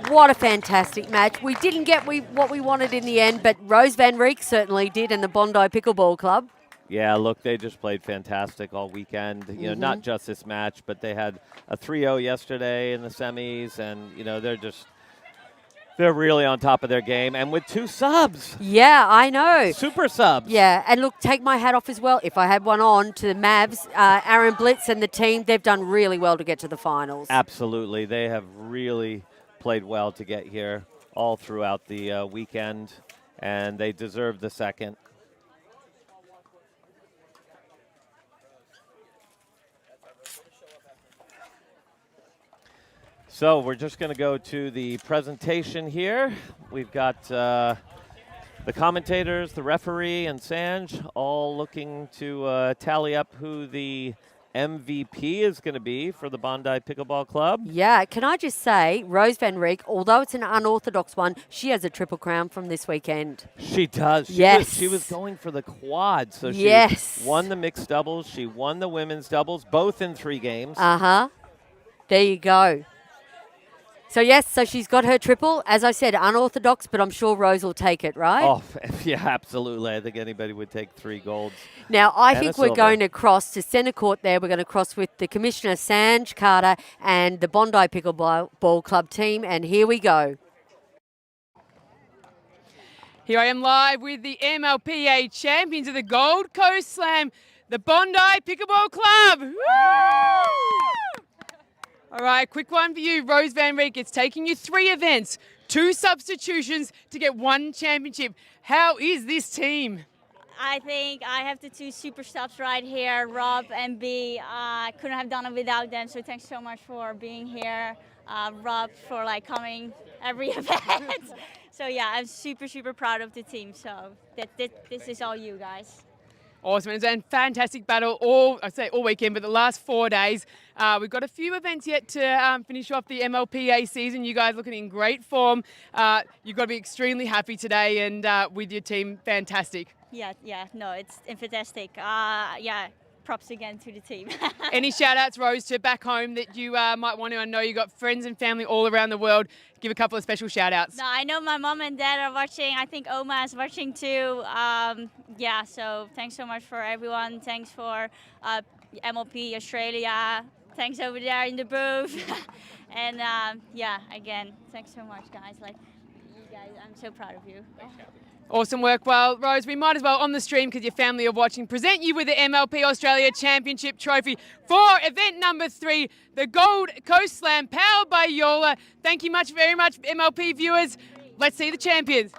What a fantastic match. We didn't get what we wanted in the end, but Rose Van Riek certainly did, and the Bondi Pickleball Club. Yeah, look, they just played fantastic all weekend. You know, not just this match, but they had a 3-0 yesterday in the semis, and you know they're really on top of their game, and with 2 subs. Yeah, I know. Super subs. Yeah, and look, take my hat off as well. If I had one on to the Mavs, Aaron Blitz and the team, they've done really well to get to the finals. Absolutely. They have really played well to get here all throughout the weekend, and they deserve the second. So we're just going to go to the presentation here. We've got the commentators, the referee, and Sanj all looking to tally up who the MVP is going to be for the Bondi Pickleball Club. Yeah, can I just say, Rose Van Riek, although it's an unorthodox one, she has a triple crown from this weekend. She does. Yes. She was going for the quad. So she Yes. won the mixed doubles. She won the women's doubles, both in 3 games. Uh-huh. There you go. So, yes, so she's got her triple. As I said, unorthodox, but I'm sure Rose will take it, right? Oh, yeah, absolutely. I think anybody would take 3 golds. Now, I And a think we're silver. going to cross to centre court there. We're going to cross with the Commissioner, Sanj Carter, and the Bondi Pickleball Club team. And here we go. Here I am live with the MLPA champions of the Gold Coast Slam, the Bondi Pickleball Club. Woo! All right, quick one for you, Rose Van Riek. It's taking you 3 events, 2 substitutions to get 1 championship. How is this team? I think I have the 2 super subs right here, Rob and B. I couldn't have done it without them, so thanks so much for being here. Rob for coming every event. So yeah, I'm super proud of the team. So this is all you guys. Awesome, it's a fantastic battle all weekend, but the last 4 days. We've got a few events yet to finish off the MLPA season. You guys looking in great form. You've got to be extremely happy today and with your team, fantastic. No, it's fantastic. Props again to the team. Any shout outs, Rose, to back home that you might want to? I know you got friends and family all around the world. Give a couple of special shout outs. No, I know my mom and dad are watching. I think Oma is watching too. So thanks so much for everyone. Thanks for MLP Australia. Thanks over there in the booth. And again, thanks so much, guys. You guys, I'm so proud of you. Awesome work. Well, Rose, we might as well, on the stream, because your family are watching, present you with the MLP Australia Championship Trophy for event number 3, the Gold Coast Slam, powered by Yola. Thank you very much, MLP viewers. Let's see the champions.